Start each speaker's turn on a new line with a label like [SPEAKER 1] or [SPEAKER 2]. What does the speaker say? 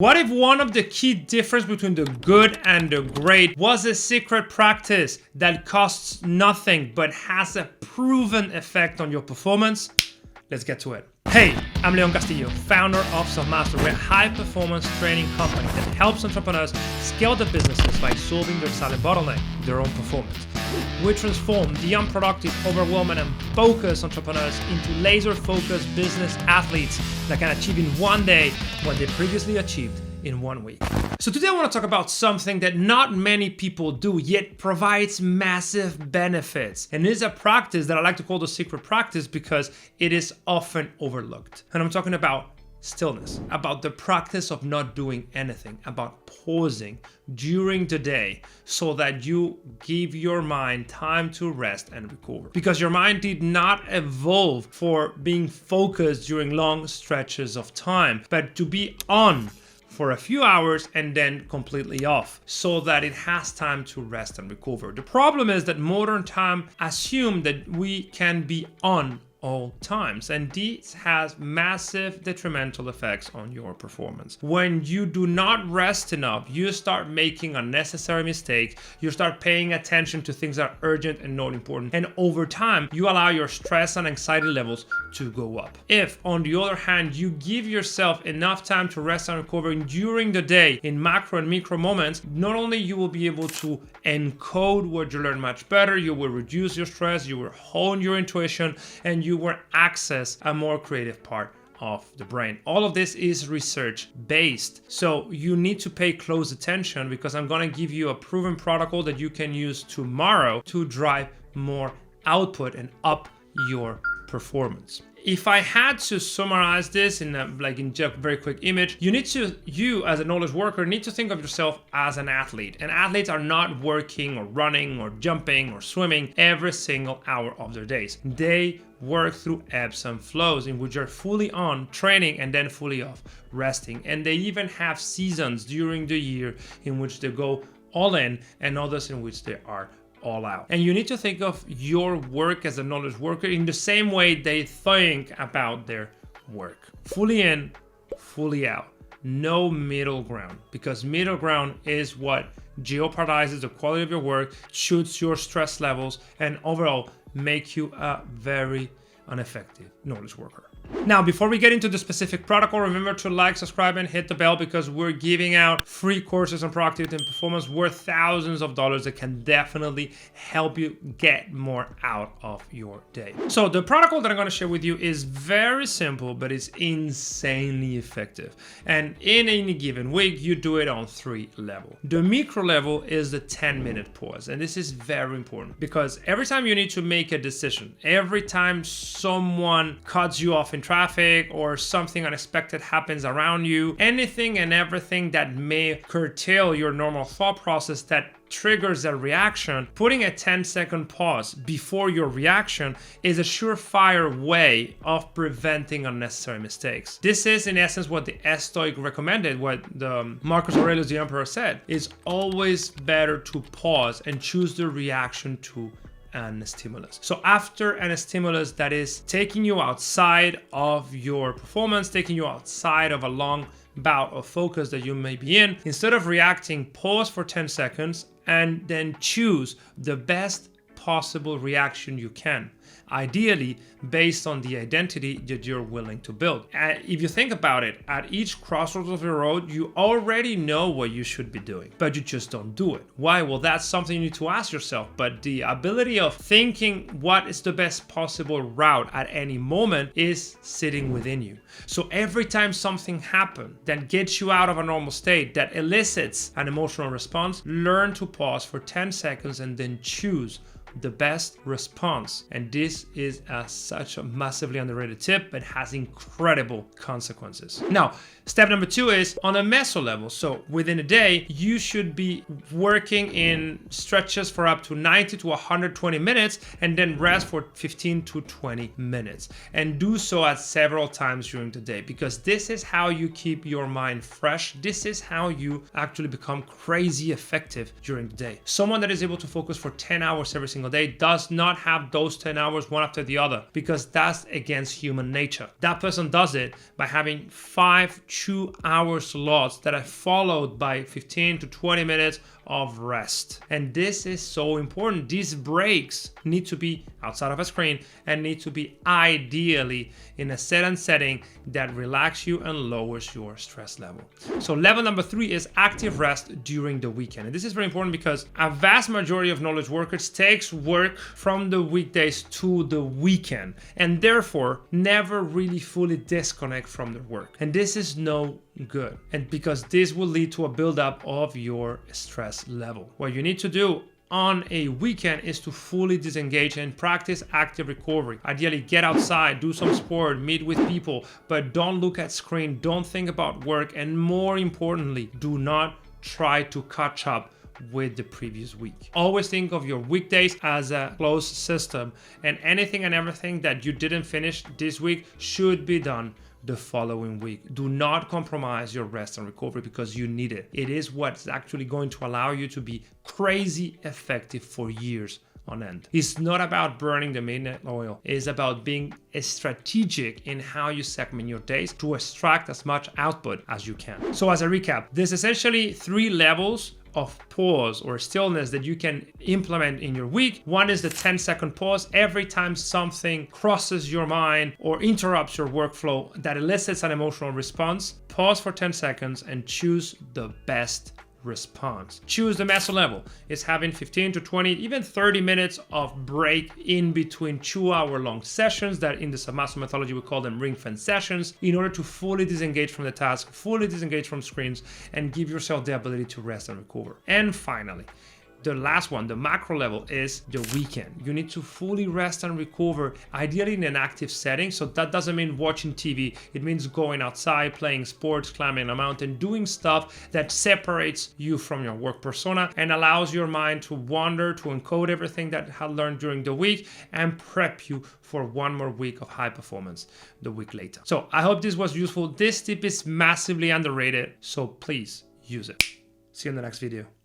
[SPEAKER 1] What if one of the key difference between the good and the great was a secret practice that costs nothing but has a proven effect on your performance? Let's get to it. Hey, I'm Castillo, founder of Selfmastered. We're a high-performance training company that helps entrepreneurs scale their businesses by solving their silent bottleneck, their own performance. We transform the unproductive, overwhelmed, and focused entrepreneurs into laser-focused business athletes that can achieve in one day what they previously achieved in 1 week. So today I want to talk about something that not many people do, yet provides massive benefits. And it is a practice that I like to call the secret practice because it is often overlooked. And I'm talking about stillness, about the practice of not doing anything, about pausing during the day so that you give your mind time to rest and recover. Because your mind did not evolve for being focused during long stretches of time, but to be on for a few hours and then completely off so that it has time to rest and recover. The problem is that modern time assumes that we can be on all times, and this has massive detrimental effects on your performance. When you do not rest enough, you start making unnecessary mistakes, you start paying attention to things that are urgent and not important, and over time you allow your stress and anxiety levels to go up. If, on the other hand, you give yourself enough time to rest and recover during the day in macro and micro moments, not only you will be able to encode what you learn much better, you will reduce your stress, you will hone your intuition, and you will access a more creative part of the brain. All of this is research based. So you need to pay close attention because I'm going to give you a proven protocol that you can use tomorrow to drive more output and up your performance. If I had to summarize this in just a very quick image, you as a knowledge worker need to think of yourself as an athlete. And athletes are not working or running or jumping or swimming every single hour of their days. They work through ebbs and flows in which you're fully on training and then fully off resting. And they even have seasons during the year in which they go all in and others in which they are all out. And you need to think of your work as a knowledge worker in the same way they think about their work. Fully in, fully out. No middle ground, because middle ground is what jeopardizes the quality of your work, shoots your stress levels, and overall make you a very ineffective knowledge worker. Now, before we get into the specific protocol, remember to like, subscribe, and hit the bell because we're giving out free courses on productivity and performance worth thousands of dollars that can definitely help you get more out of your day. So the protocol that I'm going to share with you is very simple, but it's insanely effective. And in any given week, you do it on 3 levels. The micro level is the 10-minute pause. And this is very important because every time you need to make a decision, every time someone cuts you off in traffic or something unexpected happens around you, anything and everything that may curtail your normal thought process that triggers a reaction, putting a 10-second pause before your reaction is a surefire way of preventing unnecessary mistakes. This is in essence what the Stoic recommended, what the Marcus Aurelius the Emperor said. It's always better to pause and choose the reaction to an stimulus. So after an stimulus that is taking you outside of your performance, taking you outside of a long bout of focus that you may be in, instead of reacting, pause for 10 seconds and then choose the best possible reaction you can, ideally based on the identity that you're willing to build. If you think about it, at each crossroads of your road, you already know what you should be doing, but you just don't do it. Why? Well, that's something you need to ask yourself, but the ability of thinking what is the best possible route at any moment is sitting within you. So every time something happens that gets you out of a normal state, that elicits an emotional response, learn to pause for 10 seconds and then choose the best response. And this is such a massively underrated tip, but has incredible consequences. Now, step number 2 is on a Meso level. So within a day, you should be working in stretches for up to 90 to 120 minutes and then rest for 15 to 20 minutes. And do so at several times during the day, because this is how you keep your mind fresh. This is how you actually become crazy effective during the day. Someone that is able to focus for 10 hours every single day does not have those 10 hours one after the other, because that's against human nature. That person does it by having 5 2-hour slots that are followed by 15 to 20 minutes of rest. And this is so important. These breaks need to be outside of a screen and need to be ideally in a setting that relaxes you and lowers your stress level. So level number 3 is active rest during the weekend. And this is very important because a vast majority of knowledge workers takes work from the weekdays to the weekend and therefore never really fully disconnect from their work. And this is no good. And because this will lead to a buildup of your stress level. What you need to do on a weekend is to fully disengage and practice active recovery. Ideally, get outside, do some sport, meet with people, but don't look at screen, don't think about work, and more importantly, do not try to catch up with the previous week. Always think of your weekdays as a closed system, and anything and everything that you didn't finish this week should be done the following week. Do not compromise your rest and recovery because you need it. It is what's actually going to allow you to be crazy effective for years on end. It's not about burning the midnight oil. It's about being strategic in how you segment your days to extract as much output as you can. So as a recap, there's essentially 3 levels of pause or stillness that you can implement in your week. One is the 10-second pause. Every time something crosses your mind or interrupts your workflow that elicits an emotional response, pause for 10 seconds and choose the best response. Choose the Meso Level. It's having 15 to 20, even 30 minutes of break in between 2-hour long sessions that in the Selfmastered methodology we call them ring fence sessions, in order to fully disengage from the task, fully disengage from screens, and give yourself the ability to rest and recover. And finally, the last one, the macro level, is the weekend. You need to fully rest and recover, ideally in an active setting. So that doesn't mean watching TV. It means going outside, playing sports, climbing a mountain, doing stuff that separates you from your work persona and allows your mind to wander, to encode everything that had learned during the week and prep you for one more week of high performance the week later. So I hope this was useful. This tip is massively underrated, so please use it. See you in the next video.